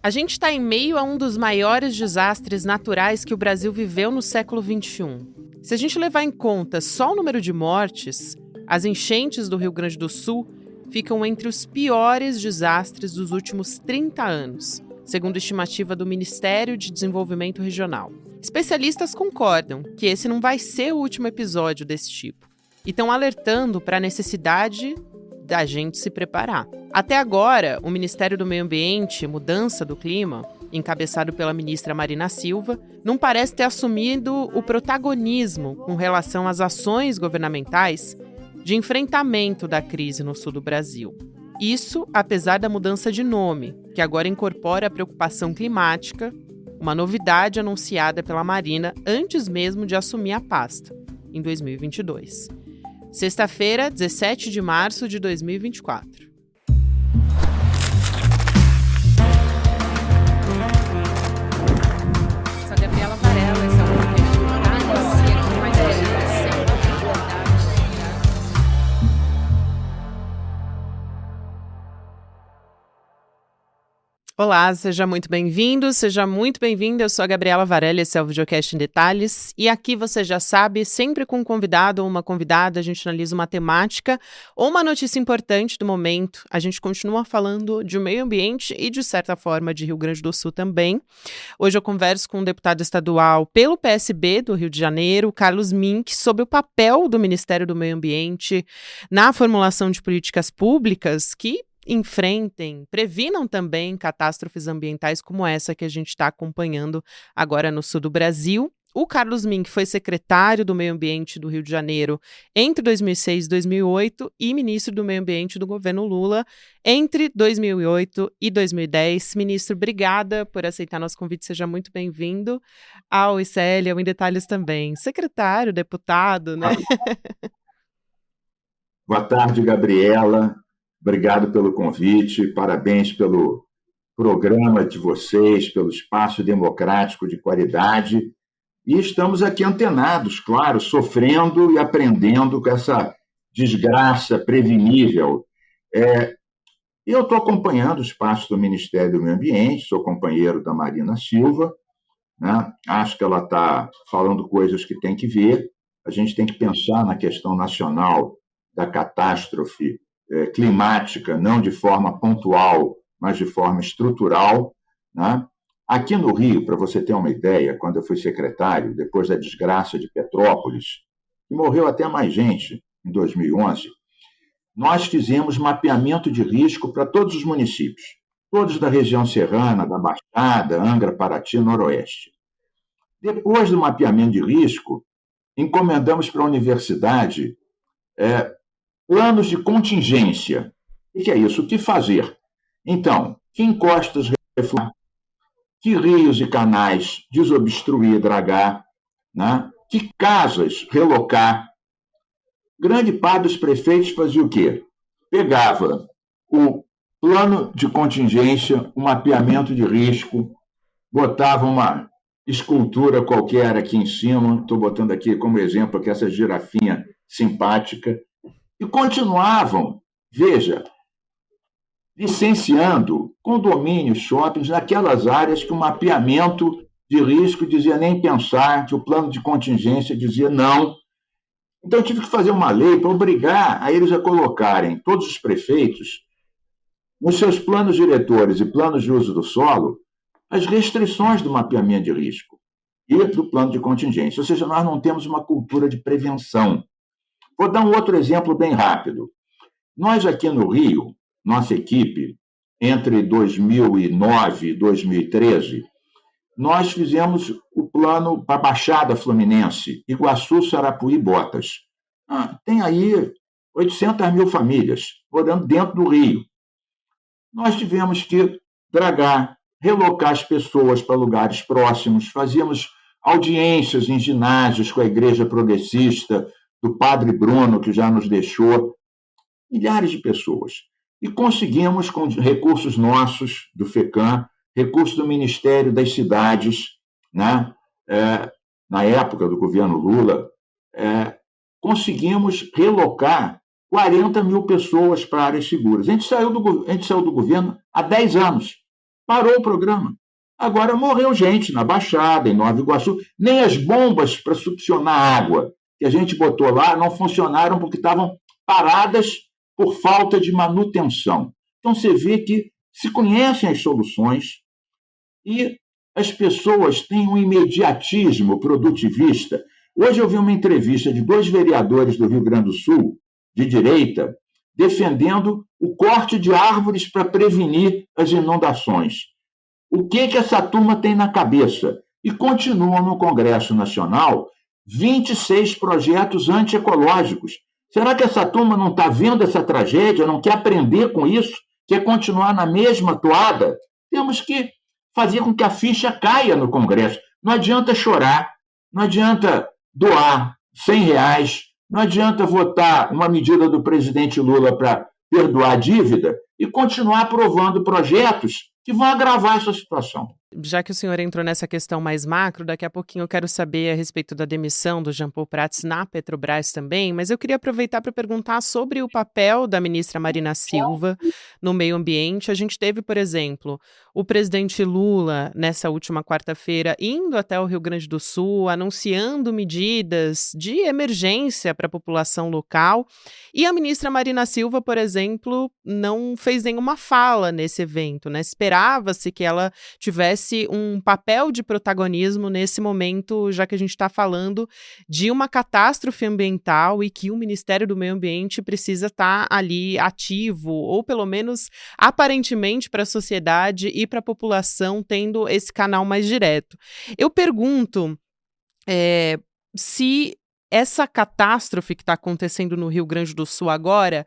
A gente está em meio a um dos maiores desastres naturais que o Brasil viveu no século XXI. Se a gente levar em conta só o número de mortes, as enchentes do Rio Grande do Sul ficam entre os piores desastres dos últimos 30 anos, segundo a estimativa do Ministério de Desenvolvimento Regional. Especialistas concordam que esse não vai ser o último episódio desse tipo e estão alertando para a necessidade da gente se preparar. Até agora, o Ministério do Meio Ambiente e Mudança do Clima, encabeçado pela ministra Marina Silva, não parece ter assumido o protagonismo com relação às ações governamentais de enfrentamento da crise no sul do Brasil. Isso apesar da mudança de nome, que agora incorpora a preocupação climática, uma novidade anunciada pela Marina antes mesmo de assumir a pasta, em 2022. Sexta-feira, 17 de março de 2024. Sou a Gabriela Varela, esse é o podcast Detalhes, e aqui mais Olá, seja muito bem-vindo, seja muito bem-vinda. Eu sou a Gabriela Varela, esse é o Videocast em Detalhes. E aqui você já sabe, sempre com um convidado ou uma convidada, a gente analisa uma temática ou uma notícia importante do momento. A gente continua falando de meio ambiente e, de certa forma, de Rio Grande do Sul também. Hoje eu converso com um deputado estadual pelo PSB do Rio de Janeiro, Carlos Mink, sobre o papel do Ministério do Meio Ambiente na formulação de políticas públicas que previnam também catástrofes ambientais como essa que a gente está acompanhando agora no sul do Brasil. O Carlos Mink foi secretário do Meio Ambiente do Rio de Janeiro entre 2006 e 2008 e ministro do Meio Ambiente do governo Lula entre 2008 e 2010. Ministro, obrigada por aceitar nosso convite, seja muito bem-vindo ao ICL, ao Em Detalhes também. Secretário, deputado, né? Boa tarde, Gabriela. Obrigado pelo convite, parabéns pelo programa de vocês, pelo espaço democrático de qualidade. E estamos aqui antenados, claro, sofrendo e aprendendo com essa desgraça prevenível. Eu estou acompanhando o espaço do Ministério do Meio Ambiente, sou companheiro da Marina Silva, né? Acho que ela está falando coisas que tem que ver. A gente tem que pensar na questão nacional da catástrofe climática, não de forma pontual, mas de forma estrutural, né? Aqui no Rio, para você ter uma ideia, quando eu fui secretário, depois da desgraça de Petrópolis, e morreu até mais gente em 2011, nós fizemos mapeamento de risco para todos os municípios, todos da região serrana, da Baixada, Angra, Paraty, Noroeste. Depois do mapeamento de risco, encomendamos para a universidade planos de contingência. O que é isso? O que fazer? Então, que encostas refluir, que rios e canais desobstruir, dragar, né? Que casas relocar. Grande parte dos prefeitos fazia o quê? Pegava o plano de contingência, o mapeamento de risco, botava uma escultura qualquer aqui em cima, estou botando aqui como exemplo aqui essa girafinha simpática, e continuavam, veja, licenciando condomínios, shoppings, naquelas áreas que o mapeamento de risco dizia nem pensar, que o plano de contingência dizia não. Então, eu tive que fazer uma lei para obrigar a eles a colocarem, todos os prefeitos, nos seus planos diretores e planos de uso do solo, as restrições do mapeamento de risco e do plano de contingência. Ou seja, nós não temos uma cultura de prevenção. Vou dar um outro exemplo bem rápido. Nós aqui no Rio, nossa equipe, entre 2009 e 2013, nós fizemos o plano para a Baixada Fluminense, Iguaçu, Sarapuí e Botas. Tem aí 800 mil famílias morando dentro do Rio. Nós tivemos que dragar, relocar as pessoas para lugares próximos, fazíamos audiências em ginásios com a Igreja Progressista, do Padre Bruno, que já nos deixou, milhares de pessoas. E conseguimos, com recursos nossos, do FECAM, recursos do Ministério das Cidades, né? Na época do governo Lula, conseguimos relocar 40 mil pessoas para áreas seguras. A gente saiu do governo há 10 anos. Parou o programa. Agora morreu gente na Baixada, em Nova Iguaçu. Nem as bombas para succionar água que a gente botou lá não funcionaram porque estavam paradas por falta de manutenção. Então você vê que se conhecem as soluções e as pessoas têm um imediatismo produtivista. Hoje eu vi uma entrevista de 2 vereadores do Rio Grande do Sul, de direita, defendendo o corte de árvores para prevenir as inundações. O que essa turma tem na cabeça? E continuam no Congresso Nacional 26 projetos antiecológicos. Será que essa turma não está vendo essa tragédia, não quer aprender com isso, quer continuar na mesma toada? Temos que fazer com que a ficha caia no Congresso. Não adianta chorar, não adianta doar R$ 100, não adianta votar uma medida do presidente Lula para perdoar a dívida e continuar aprovando projetos que vão agravar essa situação. Já que o senhor entrou nessa questão mais macro, daqui a pouquinho eu quero saber a respeito da demissão do Jean Paul Prats na Petrobras também, mas eu queria aproveitar para perguntar sobre o papel da ministra Marina Silva no meio ambiente. A gente teve, por exemplo, o presidente Lula, nessa última quarta-feira, indo até o Rio Grande do Sul, anunciando medidas de emergência para a população local, e a ministra Marina Silva, por exemplo, não fez nenhuma fala nesse evento, né? Esperava-se que ela tivesse um papel de protagonismo nesse momento, já que a gente está falando de uma catástrofe ambiental e que o Ministério do Meio Ambiente precisa estar ali ativo, ou pelo menos aparentemente para a sociedade e para a população, tendo esse canal mais direto. Eu pergunto se essa catástrofe que está acontecendo no Rio Grande do Sul agora,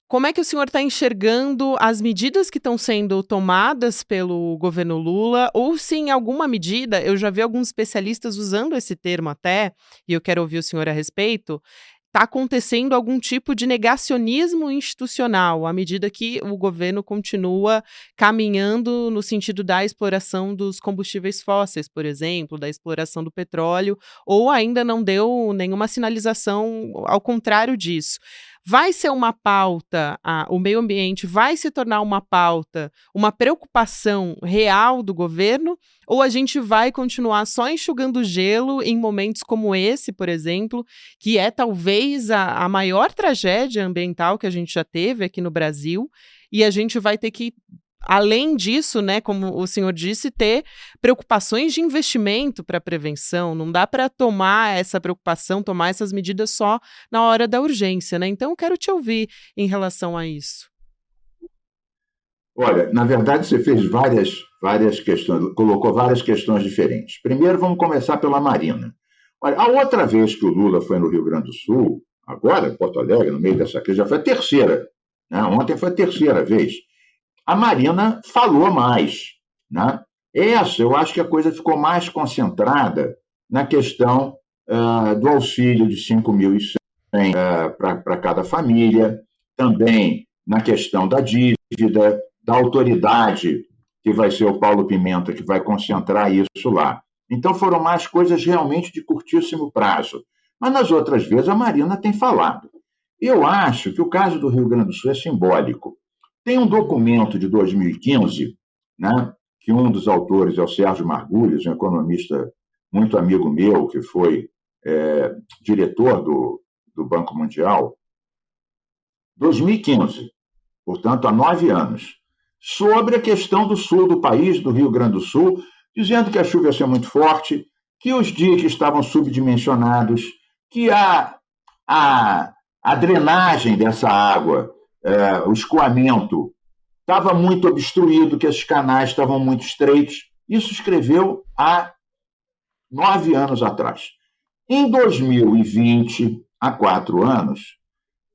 como é que o senhor está enxergando as medidas que estão sendo tomadas pelo governo Lula, ou se em alguma medida, eu já vi alguns especialistas usando esse termo até, e eu quero ouvir o senhor a respeito, está acontecendo algum tipo de negacionismo institucional, à medida que o governo continua caminhando no sentido da exploração dos combustíveis fósseis, por exemplo, da exploração do petróleo, ou ainda não deu nenhuma sinalização ao contrário disso. Vai ser uma pauta, o meio ambiente vai se tornar uma pauta, uma preocupação real do governo, ou a gente vai continuar só enxugando gelo em momentos como esse, por exemplo, que é talvez a maior tragédia ambiental que a gente já teve aqui no Brasil, e a gente vai ter que, além disso, né, como o senhor disse, ter preocupações de investimento para prevenção. Não dá para tomar essa preocupação, tomar essas medidas só na hora da urgência, né? Então, eu quero te ouvir em relação a isso. Olha, na verdade, você fez várias questões, colocou várias questões diferentes. Primeiro, vamos começar pela Marina. Olha, a outra vez que o Lula foi no Rio Grande do Sul, agora em Porto Alegre, no meio dessa crise, já foi a terceira, né? Ontem foi a terceira vez. A Marina falou mais, né? Eu acho que a coisa ficou mais concentrada na questão do auxílio de 5.100 para cada família, também na questão da dívida, da autoridade, que vai ser o Paulo Pimenta, que vai concentrar isso lá. Então foram mais coisas realmente de curtíssimo prazo. Mas nas outras vezes a Marina tem falado. Eu acho que o caso do Rio Grande do Sul é simbólico. Tem um documento de 2015, né, que um dos autores é o Sérgio Margulhos, um economista muito amigo meu, que foi diretor do Banco Mundial, 2015, portanto, há 9 anos, sobre a questão do sul do país, do Rio Grande do Sul, dizendo que a chuva ia ser muito forte, que os diques estavam subdimensionados, que a drenagem dessa água, o escoamento estava muito obstruído, que esses canais estavam muito estreitos. Isso escreveu há 9 anos atrás. Em 2020, há 4 anos,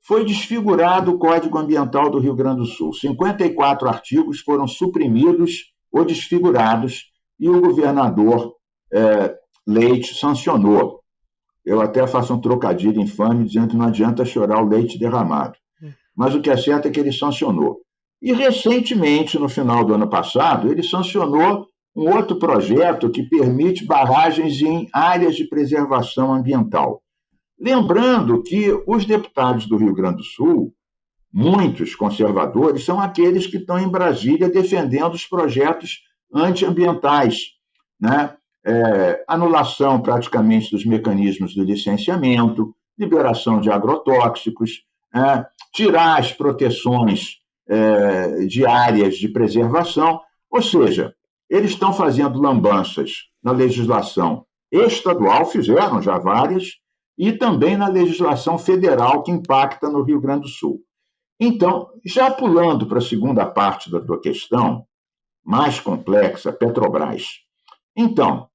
foi desfigurado o Código Ambiental do Rio Grande do Sul. 54 artigos foram suprimidos ou desfigurados e o governador Leite sancionou. Eu até faço um trocadilho infame dizendo que não adianta chorar o leite derramado. Mas o que é certo é que ele sancionou. E, recentemente, no final do ano passado, ele sancionou um outro projeto que permite barragens em áreas de preservação ambiental. Lembrando que os deputados do Rio Grande do Sul muitos conservadores são aqueles que estão em Brasília defendendo os projetos antiambientais, né? Anulação praticamente dos mecanismos do licenciamento, liberação de agrotóxicos, tirar as proteções de áreas de preservação, ou seja, eles estão fazendo lambanças na legislação estadual, fizeram já várias, e também na legislação federal que impacta no Rio Grande do Sul. Então, já pulando para a segunda parte da tua questão, mais complexa, Petrobras. Então,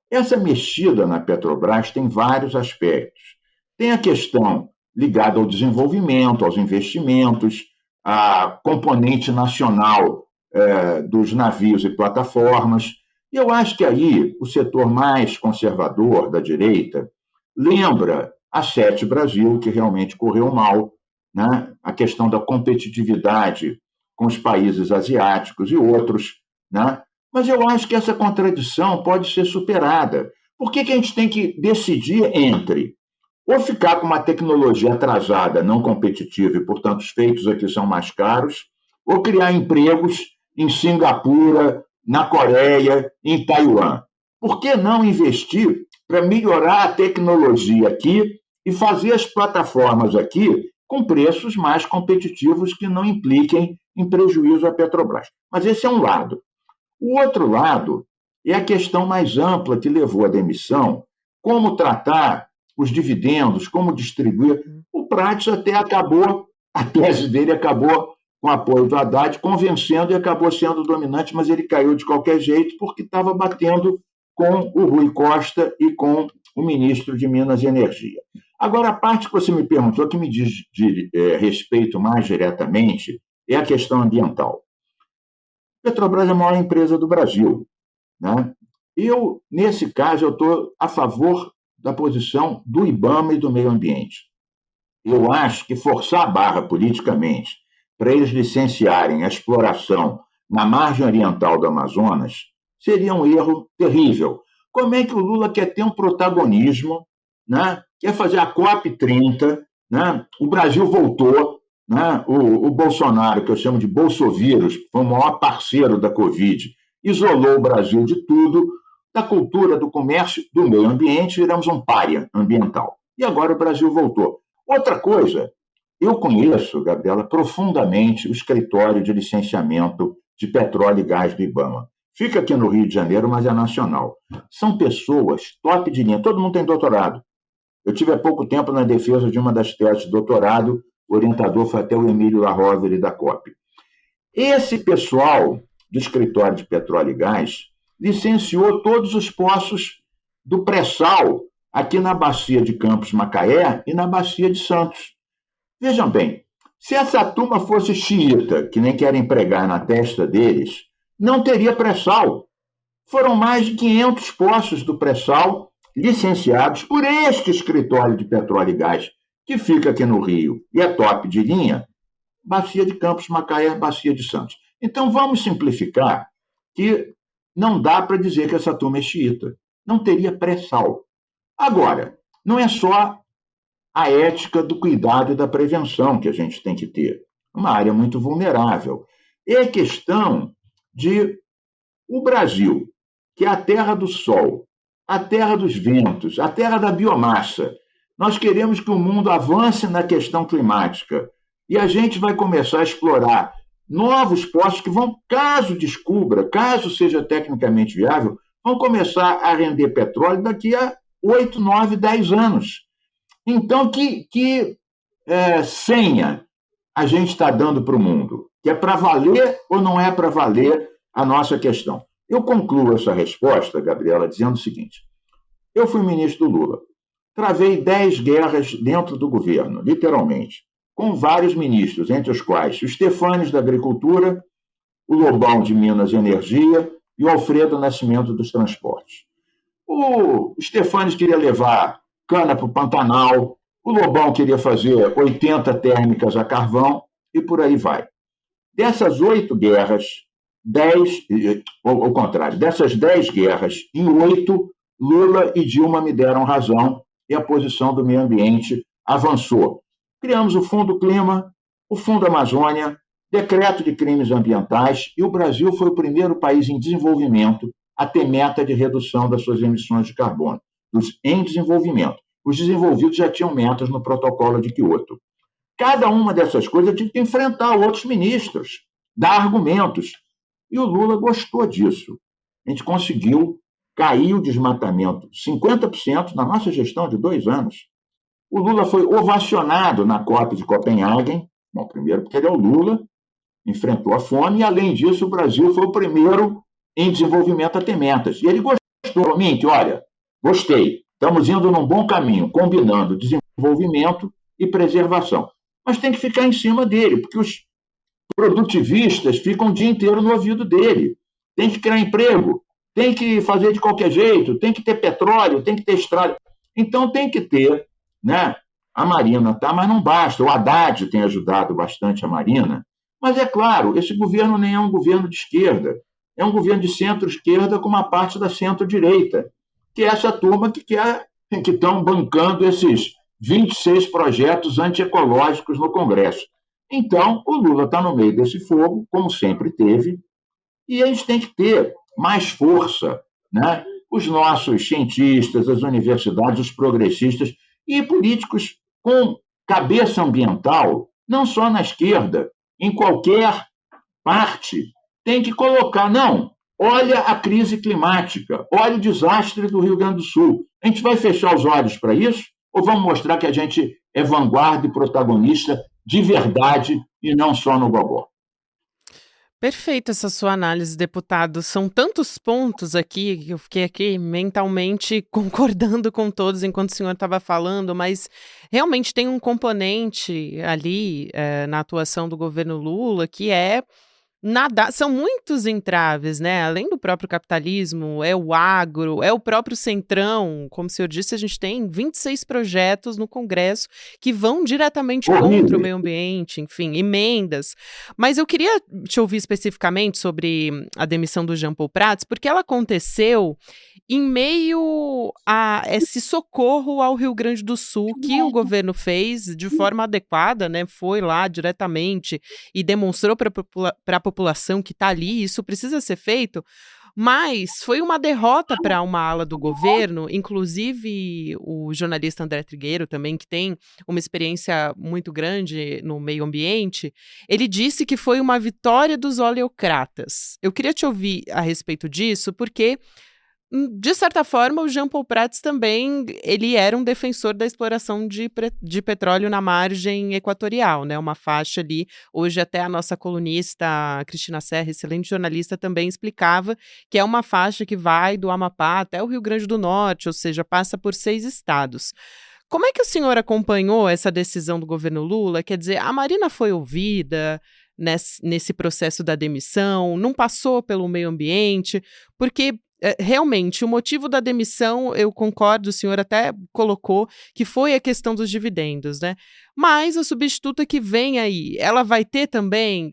essa mexida na Petrobras tem vários aspectos. Tem a questão ligada ao desenvolvimento, aos investimentos, a componente nacional dos navios e plataformas. E eu acho que aí o setor mais conservador da direita lembra a Sete Brasil, que realmente correu mal, né? A questão da competitividade com os países asiáticos e outros, né? Mas eu acho que essa contradição pode ser superada. Por que a gente tem que decidir entre ou ficar com uma tecnologia atrasada, não competitiva, e, portanto, os feitos aqui são mais caros, ou criar empregos em Singapura, na Coreia, em Taiwan? Por que não investir para melhorar a tecnologia aqui e fazer as plataformas aqui com preços mais competitivos que não impliquem em prejuízo à Petrobras? Mas esse é um lado. O outro lado é a questão mais ampla que levou à demissão, como tratar os dividendos, como distribuir. O Prates até acabou, a tese dele acabou com o apoio do Haddad, convencendo e acabou sendo dominante, mas ele caiu de qualquer jeito porque estava batendo com o Rui Costa e com o ministro de Minas e Energia. Agora, a parte que você me perguntou, que me diz de respeito mais diretamente, é a questão ambiental. Petrobras é a maior empresa do Brasil, né? Eu, nesse caso, eu estou a favor da posição do IBAMA e do meio ambiente. Eu acho que forçar a barra politicamente para eles licenciarem a exploração na margem oriental do Amazonas seria um erro terrível. Como é que o Lula quer ter um protagonismo, né? Quer fazer a COP30, né? O Brasil voltou, né? O Bolsonaro, que eu chamo de bolsovírus, foi o maior parceiro da Covid, isolou o Brasil de tudo, da cultura, do comércio, do meio ambiente, viramos um pária ambiental. E agora o Brasil voltou. Outra coisa, eu conheço, Gabriela, profundamente o escritório de licenciamento de petróleo e gás do IBAMA. Fica aqui no Rio de Janeiro, mas é nacional. São pessoas top de linha, todo mundo tem doutorado. Eu tive há pouco tempo na defesa de uma das teses de doutorado, o orientador foi até o Emílio Larovere da COP. Esse pessoal do escritório de petróleo e gás licenciou todos os poços do pré-sal aqui na bacia de Campos Macaé e na bacia de Santos. Vejam bem, se essa turma fosse xiita, que nem querem pregar na testa deles, não teria pré-sal. Foram mais de 500 poços do pré-sal licenciados por este escritório de petróleo e gás, que fica aqui no Rio e é top de linha, bacia de Campos Macaé, bacia de Santos. Então vamos simplificar que não dá para dizer que essa turma é xiita. Não teria pré-sal. Agora, não é só a ética do cuidado e da prevenção que a gente tem que ter. Uma área muito vulnerável. É a questão de o Brasil, que é a terra do sol, a terra dos ventos, a terra da biomassa. Nós queremos que o mundo avance na questão climática e a gente vai começar a explorar novos poços que vão, caso descubra, caso seja tecnicamente viável, vão começar a render petróleo daqui a 8, 9, 10 anos. Então, que senha a gente está dando para o mundo? Que é para valer ou não é para valer a nossa questão? Eu concluo essa resposta, Gabriela, dizendo o seguinte. Eu fui ministro do Lula. Travei 10 guerras dentro do governo, literalmente, com vários ministros, entre os quais o Stefanes da Agricultura, o Lobão de Minas e Energia e o Alfredo Nascimento dos Transportes. O Stefanes queria levar cana para o Pantanal, o Lobão queria fazer 80 térmicas a carvão e por aí vai. Dessas 8 guerras, 10, ao contrário, dessas 10 guerras, em 8, Lula e Dilma me deram razão e a posição do meio ambiente avançou. Criamos o Fundo Clima, o Fundo Amazônia, decreto de crimes ambientais, e o Brasil foi o primeiro país em desenvolvimento a ter meta de redução das suas emissões de carbono, em desenvolvimento. Os desenvolvidos já tinham metas no protocolo de Quioto. Cada uma dessas coisas eu tive que enfrentar outros ministros, dar argumentos. E o Lula gostou disso. A gente conseguiu cair o desmatamento 50% na nossa gestão de 2 anos. O Lula foi ovacionado na COP de Copenhague, bom, primeiro porque ele é o Lula, enfrentou a fome, e além disso o Brasil foi o primeiro em desenvolvimento a ter metas. E ele gostou, Mint, olha, gostei, estamos indo num bom caminho, combinando desenvolvimento e preservação. Mas tem que ficar em cima dele, porque os produtivistas ficam o dia inteiro no ouvido dele. Tem que criar emprego, tem que fazer de qualquer jeito, tem que ter petróleo, tem que ter estrada. Então tem que ter, né? A Marina, tá? Mas não basta. O Haddad tem ajudado bastante a Marina. Mas é claro, esse governo nem é um governo de esquerda, é um governo de centro-esquerda com uma parte da centro-direita, que é essa turma que estão bancando esses 26 projetos antiecológicos no Congresso. Então, o Lula está no meio desse fogo, como sempre teve, e a gente tem que ter mais força, né? Os nossos cientistas, as universidades, os progressistas e políticos com cabeça ambiental, não só na esquerda, em qualquer parte, tem que colocar, não, olha a crise climática, olha o desastre do Rio Grande do Sul. A gente vai fechar os olhos para isso ou vamos mostrar que a gente é vanguarda e protagonista de verdade e não só no gogó? Perfeita essa sua análise, deputado. São tantos pontos aqui que eu fiquei aqui mentalmente concordando com todos enquanto o senhor estava falando, mas realmente tem um componente ali na atuação do governo Lula que é nada, são muitos entraves, né? Além do próprio capitalismo, é o agro, é o próprio centrão. Como o senhor disse, a gente tem 26 projetos no Congresso que vão diretamente contra o meio ambiente, enfim, emendas. Mas eu queria te ouvir especificamente sobre a demissão do Jean Paul Prats, porque ela aconteceu em meio a esse socorro ao Rio Grande do Sul que o governo fez de forma adequada, né? Foi lá diretamente e demonstrou para a população que está ali, isso precisa ser feito, mas foi uma derrota para uma ala do governo, inclusive o jornalista André Trigueiro também, que tem uma experiência muito grande no meio ambiente, ele disse que foi uma vitória dos oleocratas. Eu queria te ouvir a respeito disso, porque de certa forma, o Jean Paul Prats também, ele era um defensor da exploração de petróleo na margem equatorial, né? Uma faixa ali, hoje até a nossa colunista Cristina Serra, excelente jornalista, também explicava que é uma faixa que vai do Amapá até o Rio Grande do Norte, ou seja, passa por 6 estados. Como é que o senhor acompanhou essa decisão do governo Lula? Quer dizer, a Marina foi ouvida nesse processo da demissão, não passou pelo meio ambiente, porque realmente, o motivo da demissão, eu concordo, o senhor até colocou que foi a questão dos dividendos, né? Mas a substituta que vem aí, ela vai ter também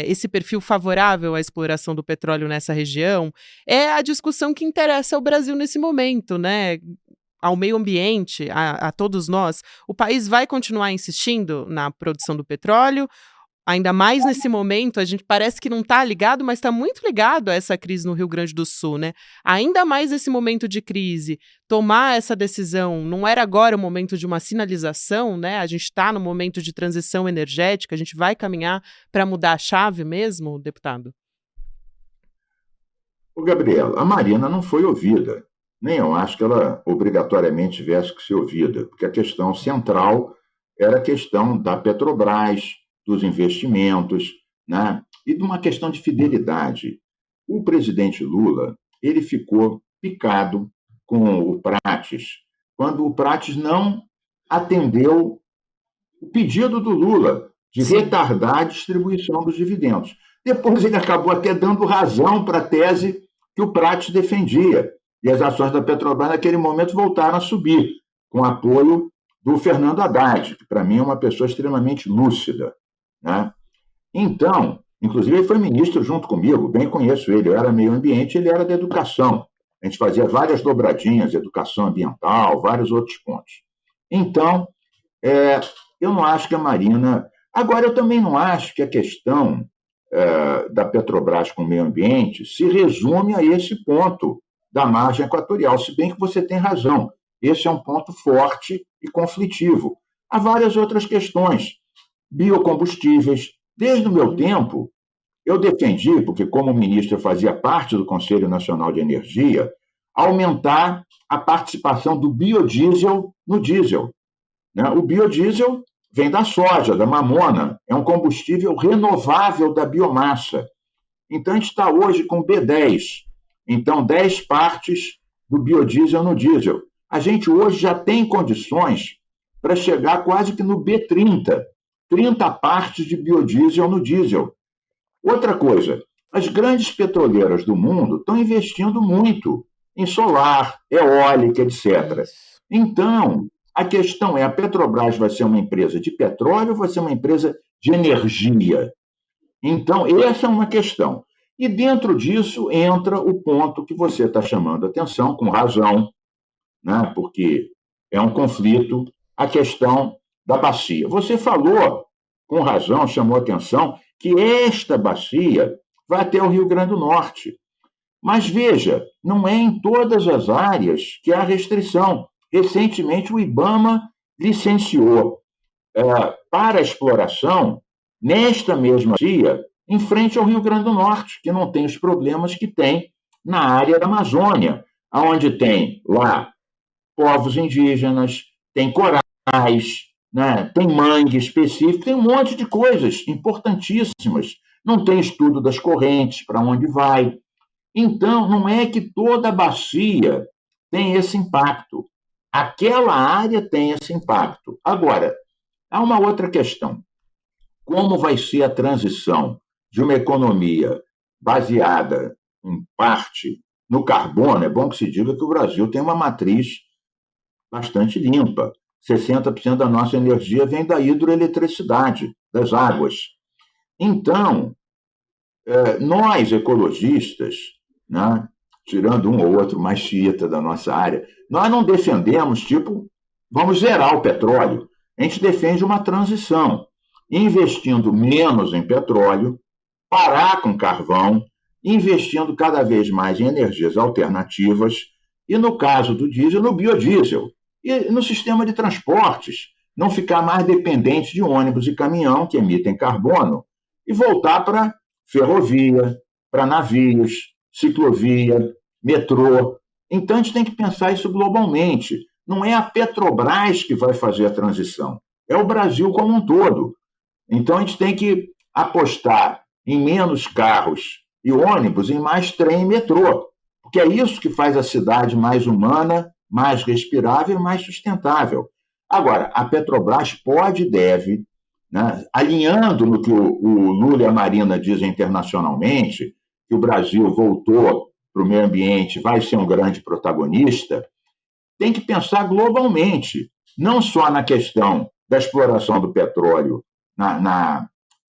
esse perfil favorável à exploração do petróleo nessa região? É a discussão que interessa ao Brasil nesse momento, né? Ao meio ambiente, a todos nós. O país vai continuar insistindo na produção do petróleo? Ainda mais nesse momento, a gente parece que não está ligado, mas está muito ligado a essa crise no Rio Grande do Sul, né? Ainda mais nesse momento de crise, tomar essa decisão não era agora o momento de uma sinalização, né? A gente está no momento de transição energética, a gente vai caminhar para mudar a chave mesmo, deputado? Ô, Gabriela, a Marina não foi ouvida. Nem eu acho que ela obrigatoriamente tivesse que ser ouvida, porque a questão central era a questão da Petrobras, dos investimentos, né? E de uma questão de fidelidade. O presidente Lula, ele ficou picado com o Prates, quando o Prates não atendeu o pedido do Lula de retardar a distribuição dos dividendos. Depois ele acabou até dando razão para a tese que o Prates defendia, e as ações da Petrobras naquele momento voltaram a subir, com apoio do Fernando Haddad, que para mim é uma pessoa extremamente lúcida, né? Então, inclusive ele foi ministro junto comigo, bem conheço ele, eu era meio ambiente, ele era da educação. A gente fazia várias dobradinhas, educação ambiental, vários outros pontos. Então, eu não acho que a Marina... Agora, eu também não acho que a questão da Petrobras com o meio ambiente se resume a esse ponto da margem equatorial, se bem que você tem razão. Esse é um ponto forte e conflitivo. Há várias outras questões. Biocombustíveis. Desde o meu tempo, eu defendi, porque como ministro eu fazia parte do Conselho Nacional de Energia, aumentar a participação do biodiesel no diesel. Né? O biodiesel vem da soja, da mamona, é um combustível renovável da biomassa. Então, a gente está hoje com B10, então 10 partes do biodiesel no diesel. A gente hoje já tem condições para chegar quase que no B30, 30 partes de biodiesel no diesel. Outra coisa, as grandes petroleiras do mundo estão investindo muito em solar, eólica, etc. Então, a questão é, a Petrobras vai ser uma empresa de petróleo ou vai ser uma empresa de energia? Então, essa é uma questão. E dentro disso entra o ponto que você está chamando a atenção, com razão, né? Porque é um conflito, a questão da bacia. Você falou, com razão, chamou a atenção, que esta bacia vai até o Rio Grande do Norte. Mas veja, não é em todas as áreas que há restrição. Recentemente, o IBAMA licenciou para exploração, nesta mesma bacia, em frente ao Rio Grande do Norte, que não tem os problemas que tem na área da Amazônia, onde tem lá povos indígenas, tem corais, né, tem mangue específico, tem um monte de coisas importantíssimas. Não tem estudo das correntes, para onde vai. Então, não é que toda a bacia tem esse impacto. Aquela área tem esse impacto. Agora, há uma outra questão. Como vai ser a transição de uma economia baseada, em parte, no carbono? É bom que se diga que o Brasil tem uma matriz bastante limpa. 60% da nossa energia vem da hidroeletricidade, das águas. Então, nós, ecologistas, né, tirando um ou outro mais xiita da nossa área, nós não defendemos, tipo, vamos zerar o petróleo. A gente defende uma transição, investindo menos em petróleo, parar com carvão, investindo cada vez mais em energias alternativas e, no caso do diesel, no biodiesel. E no sistema de transportes, não ficar mais dependente de ônibus e caminhão que emitem carbono e voltar para ferrovia, para navios, ciclovia, metrô. Então, a gente tem que pensar isso globalmente. Não é a Petrobras que vai fazer a transição, é o Brasil como um todo. Então, a gente tem que apostar em menos carros e ônibus, em mais trem e metrô, porque é isso que faz a cidade mais humana, mais respirável e mais sustentável. Agora, a Petrobras pode e deve, né, alinhando no que o Lula e a Marina dizem internacionalmente, que o Brasil voltou para o meio ambiente, vai ser um grande protagonista, tem que pensar globalmente, não só na questão da exploração do petróleo na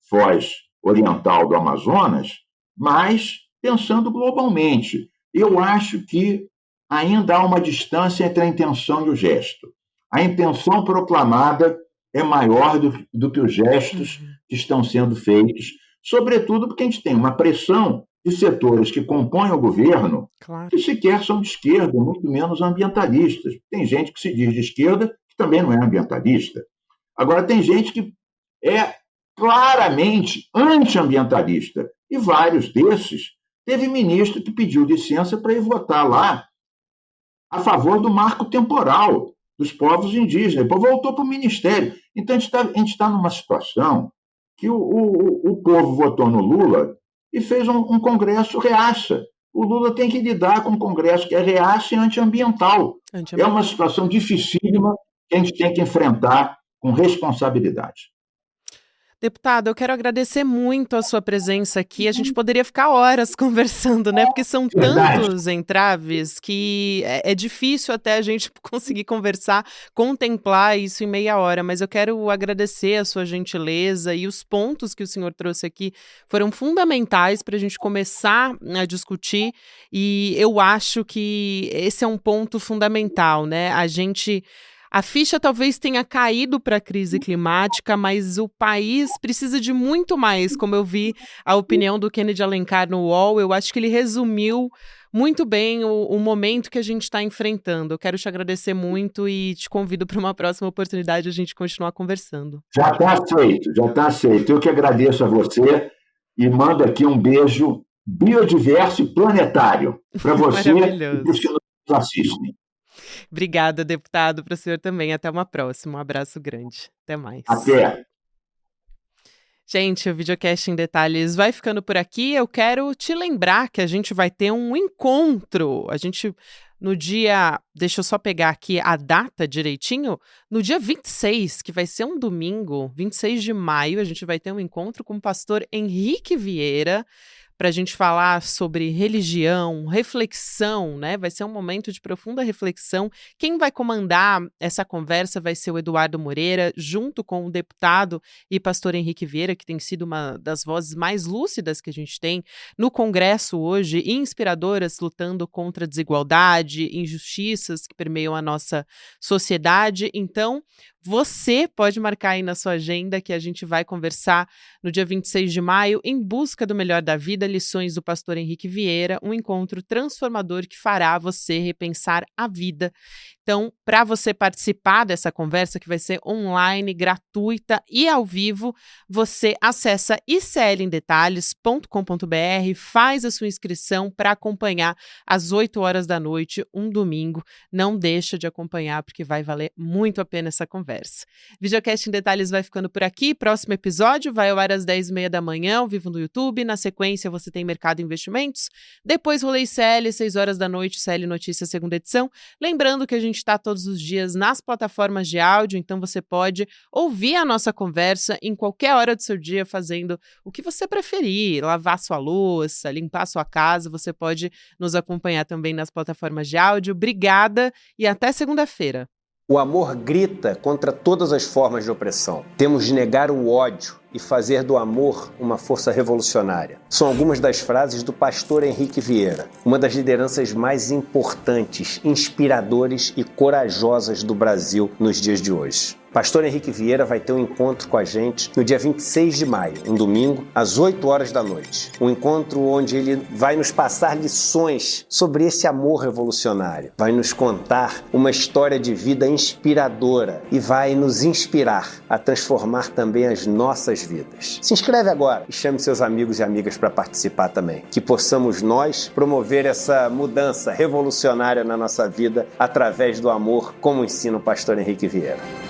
foz oriental do Amazonas, mas pensando globalmente. Eu acho que ainda há uma distância entre a intenção e o gesto. A intenção proclamada é maior do que os gestos que estão sendo feitos, sobretudo porque a gente tem uma pressão de setores que compõem o governo, claro, que sequer são de esquerda, muito menos ambientalistas. Tem gente que se diz de esquerda que também não é ambientalista. Agora, tem gente que é claramente antiambientalista, e vários desses teve ministro que pediu licença para ir votar lá a favor do marco temporal dos povos indígenas. Depois voltou para o ministério. Então, a gente está numa situação que o povo votou no Lula e fez um congresso reaça. O Lula tem que lidar com um congresso que é reaça e antiambiental. É uma situação dificílima que a gente tem que enfrentar com responsabilidade. Deputado, eu quero agradecer muito a sua presença aqui. A gente poderia ficar horas conversando, né? Porque são tantos entraves que é difícil até a gente conseguir conversar, contemplar isso em meia hora. Mas eu quero agradecer a sua gentileza, e os pontos que o senhor trouxe aqui foram fundamentais para a gente começar a discutir. E eu acho que esse é um ponto fundamental, né? A gente A ficha talvez tenha caído para a crise climática, mas o país precisa de muito mais. Como eu vi a opinião do Kennedy Alencar no UOL, eu acho que ele resumiu muito bem o momento que a gente está enfrentando. Eu quero te agradecer muito e te convido para uma próxima oportunidade a gente continuar conversando. Já está aceito, já está aceito. Eu que agradeço a você e mando aqui um beijo biodiverso e planetário para você e para os que nos assistem. Obrigada, deputado, para o senhor também. Até uma próxima. Um abraço grande. Até mais. Até. Gente, o Videocast em Detalhes vai ficando por aqui. Eu quero te lembrar que a gente vai ter um encontro. No dia, deixa eu só pegar aqui a data direitinho, no dia 26, que vai ser um domingo, 26 de maio, a gente vai ter um encontro com o pastor Henrique Vieira, para a gente falar sobre religião, reflexão, né? Vai ser um momento de profunda reflexão. Quem vai comandar essa conversa vai ser o Eduardo Moreira, junto com o deputado e pastor Henrique Vieira, que tem sido uma das vozes mais lúcidas que a gente tem no Congresso hoje, e inspiradoras, lutando contra a desigualdade, injustiças que permeiam a nossa sociedade. Então, você pode marcar aí na sua agenda que a gente vai conversar no dia 26 de maio, em busca do melhor da vida, lições do pastor Henrique Vieira, um encontro transformador que fará você repensar a vida. Então, para você participar dessa conversa, que vai ser online, gratuita e ao vivo, você acessa iclendetalhes.com.br, faz a sua inscrição para acompanhar às 8 horas da noite, um domingo. Não deixa de acompanhar, porque vai valer muito a pena essa conversa. Videocast em Detalhes vai ficando por aqui. Próximo episódio vai ao ar às 10h30 da manhã, ao vivo no YouTube. Na sequência, você tem Mercado e Investimentos. Depois, Rolê CL, 6 horas da noite, CL Notícias, segunda edição. Lembrando que a gente está todos os dias nas plataformas de áudio, então você pode ouvir a nossa conversa em qualquer hora do seu dia, fazendo o que você preferir, lavar sua louça, limpar sua casa. Você pode nos acompanhar também nas plataformas de áudio. Obrigada e até segunda-feira. O amor grita contra todas as formas de opressão. Temos de negar o ódio e fazer do amor uma força revolucionária. São algumas das frases do pastor Henrique Vieira, uma das lideranças mais importantes, inspiradoras e corajosas do Brasil nos dias de hoje. Pastor Henrique Vieira vai ter um encontro com a gente no dia 26 de maio, um domingo, às 8 horas da noite. Um encontro onde ele vai nos passar lições sobre esse amor revolucionário. Vai nos contar uma história de vida inspiradora e vai nos inspirar a transformar também as nossas vidas. Se inscreve agora e chame seus amigos e amigas para participar também. Que possamos nós promover essa mudança revolucionária na nossa vida através do amor, como ensina o pastor Henrique Vieira.